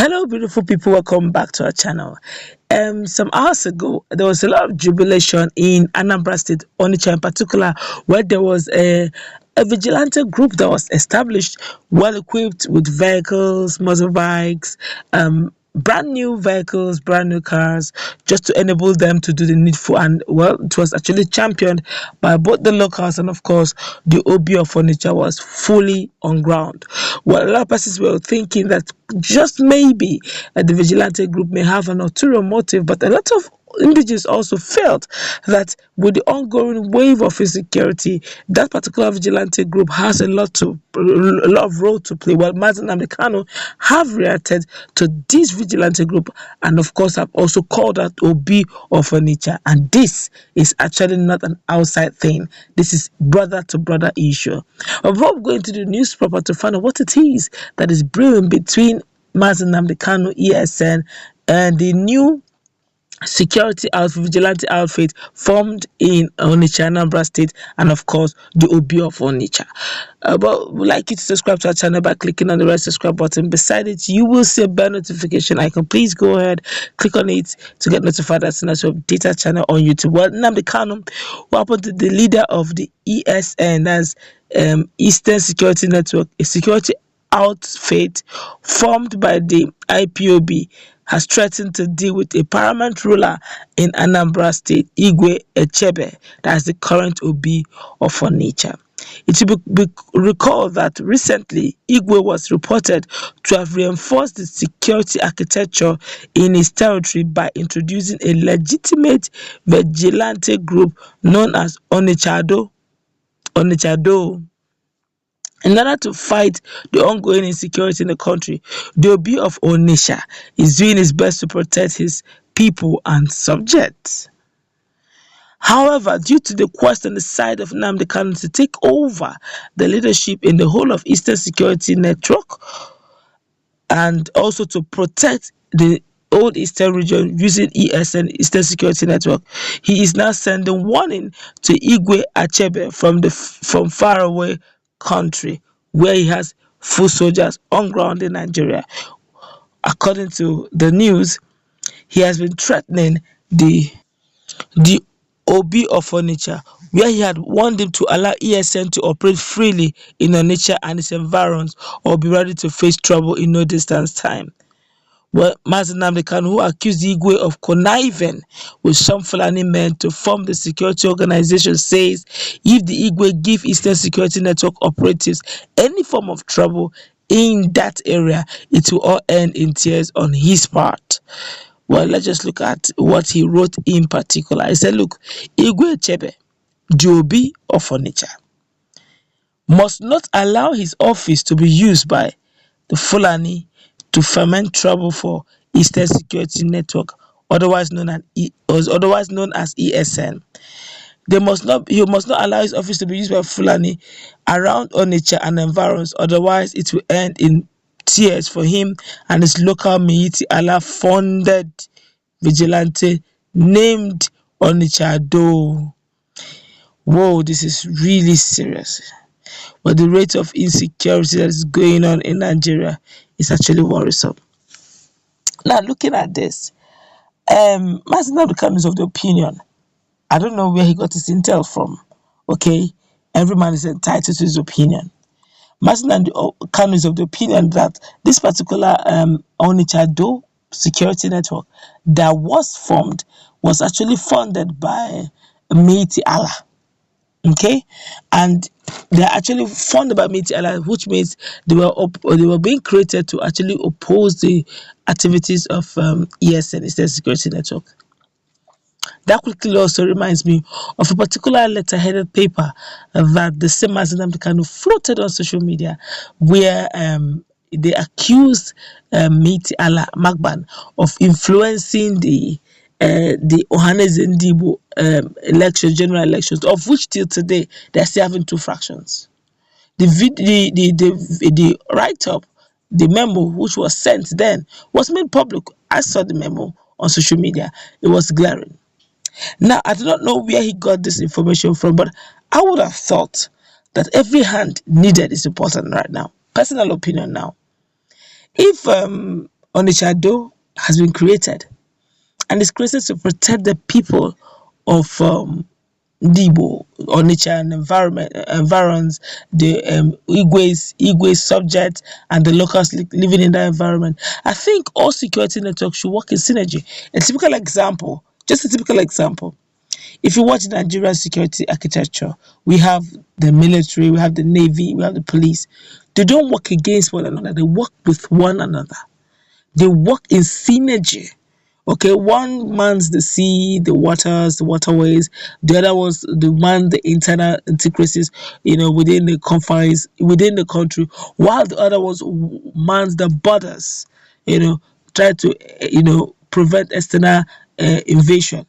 Hello, beautiful people. Welcome back to our channel. Some hours ago, there was a lot of jubilation in Anambra State, Onicha in particular, where there was a vigilante group that was established, well equipped with vehicles, motorbikes, brand new vehicles, brand new cars, just to enable them to do the needful. And well, it was actually championed by both the locals and, of course, the Obi Of Onitsha was fully on ground. Well, a lot of persons were thinking that just maybe the vigilante group may have an ulterior motive, but a lot of indigenous also felt that with the ongoing wave of insecurity, that particular vigilante group has a lot of role to play. Well, Nnamdi Kanu have reacted to this vigilante group, and of course have also called out Obi Of Onitsha. And this is actually not an outside thing. This is brother to brother issue. But before we go into the news proper to find out what it is that is brewing between Nnamdi Kanu, ESN, and the new security outfit, vigilante outfit formed in Onicha, Anambra State, and of course the Obi Of Onitsha. But we'd like you to subscribe to our channel by clicking on the red subscribe button. Beside it, you will see a bell notification icon. Please go ahead, click on it to get notified as soon as we update our channel on YouTube. Well, Nnamdi Kanu, who happened to be the leader of the ESN, that's Eastern Security Network, a security outfit formed by the IPOB, has threatened to deal with a paramount ruler in Anambra State, Exp0se, that's the current Obi Of Onitsha. It should be recalled that recently, Igbo was reported to have reinforced the security architecture in his territory by introducing a legitimate vigilante group known as Onicha. In order to fight the ongoing insecurity in the country, the Obi Of Onitsha is doing his best to protect his people and subjects. However, due to the quest on the side of Nnamdi Kanu to take over the leadership in the whole of Eastern Security Network and also to protect the old Eastern region using ESN, Eastern Security Network, he is now sending warning to Exp0se from faraway country where he has full soldiers on ground in Nigeria. According to the news, he has been threatening the Obi Of Onitsha, where he had warned him to allow ESN to operate freely in Onicha and its environs or be ready to face trouble in no distance time. Well, Nnamdi Kanu, who accused the Igbo of conniving with some Fulani men to form the security organization, says if the Igbo give Eastern Security Network operatives any form of trouble in that area, it will all end in tears on his part. Well, let's just look at what he wrote in particular. He said, look, Exp0se, the Obi Of Onitsha, must not allow his office to be used by the Fulani to ferment trouble for Eastern Security Network, otherwise known as ESN. He must not allow his office to be used by Fulani around Onicha and environs, otherwise it will end in tears for him and his local Miiti Allah funded vigilante named Onicha. Whoa, this is really serious. But the rate of insecurity that is going on in Nigeria is actually worrisome. Now, looking at this, Nnamdi Kanu is of the opinion, I don't know where he got his intel from. Okay, every man is entitled to his opinion. Nnamdi Kanu is of the opinion that this particular Onicha security network that was formed was actually funded by Miiti Allah. Okay, and they're actually funded by Miiti Allah, which means they were being created to actually oppose the activities of ESN, Eastern Security Network. That quickly also reminds me of a particular letter-headed paper that the same as Nnamdi Kanu floated on social media, where they accused Miiti Allah Magban of influencing the Ohaneze Ndigbo elections, general elections, of which till today they're still having two fractions. The write-up, the memo which was sent then, was made public. I saw the memo on social media. It was glaring. Now, I do not know where he got this information from, but I would have thought that every hand needed is important right now. Personal opinion now. If Onicha has been created, and it's created to protect the people of Igbo, Onicha and environs, the Igwe subjects, and the locals living in that environment. I think all security networks should work in synergy. A typical example, just a typical example. If you watch Nigerian security architecture, we have the military, we have the navy, we have the police. They don't work against one another, they work with one another. They work in synergy. Okay, one mans the sea, the waters, the waterways. The other was the man the internal intricacies, within the confines, within the country, while the other was mans the borders, try to, prevent external invasion.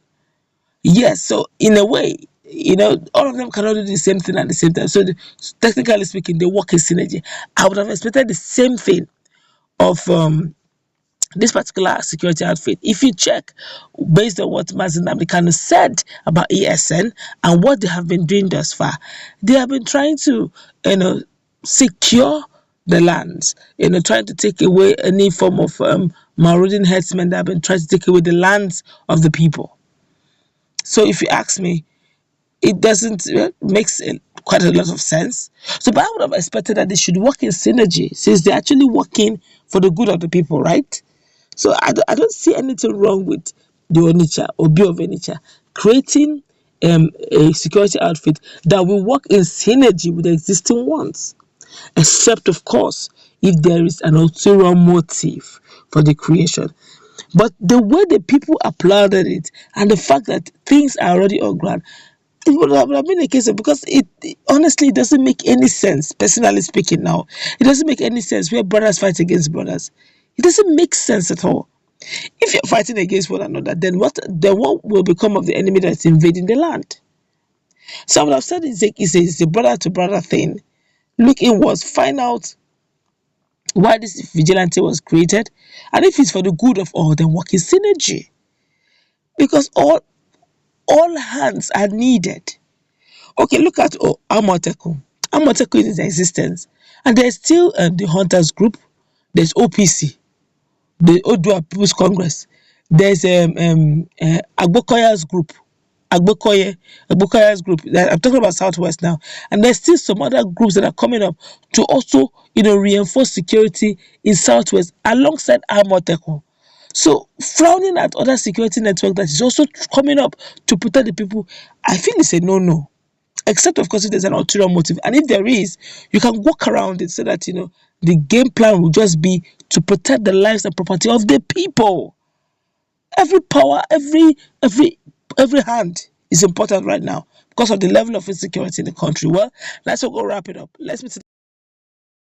Yes, so in a way, all of them cannot do the same thing at the same time. So, technically speaking, they work in synergy. I would have expected the same thing of this particular security outfit. If you check, based on what Nnamdi Kanu said about ESN and what they have been doing thus far, they have been trying to, secure the lands, trying to take away any form of marauding herdsmen that have been trying to take away the lands of the people. So, if you ask me, it doesn't makes quite a lot of sense. So, but I would have expected that they should work in synergy since they're actually working for the good of the people, right? So I don't see anything wrong with the Onicha, Obi of Onitsha, creating a security outfit that will work in synergy with the existing ones, except of course if there is an ulterior motive for the creation. But the way the people applauded it and the fact that things are already on ground, it would have been a case of, because it honestly it doesn't make any sense, personally speaking now. It doesn't make any sense where brothers fight against brothers. It doesn't make sense at all. If you're fighting against one another, then what will become of the enemy that's invading the land? So I would have said it's a brother to brother thing. Look inwards, find out why this vigilante was created, and if it's for the good of all, then work in synergy. Because all hands are needed. Okay, look at Amoteco. Amoteco is in existence, and there's still the hunters group. There's OPC, the Odua People's Congress. There's Agbokoya's group. Agbokoya's group. I'm talking about Southwest now. And there's still some other groups that are coming up to also, reinforce security in Southwest alongside Amoteco. So frowning at other security network that is also coming up to protect the people, I feel it's a no-no. Except of course if there's an ulterior motive. And if there is, you can work around it so that the game plan will just be to protect the lives and property of the people. Every power, every hand is important right now because of the level of insecurity in the country. Well, let's all go wrap it up. Let's meet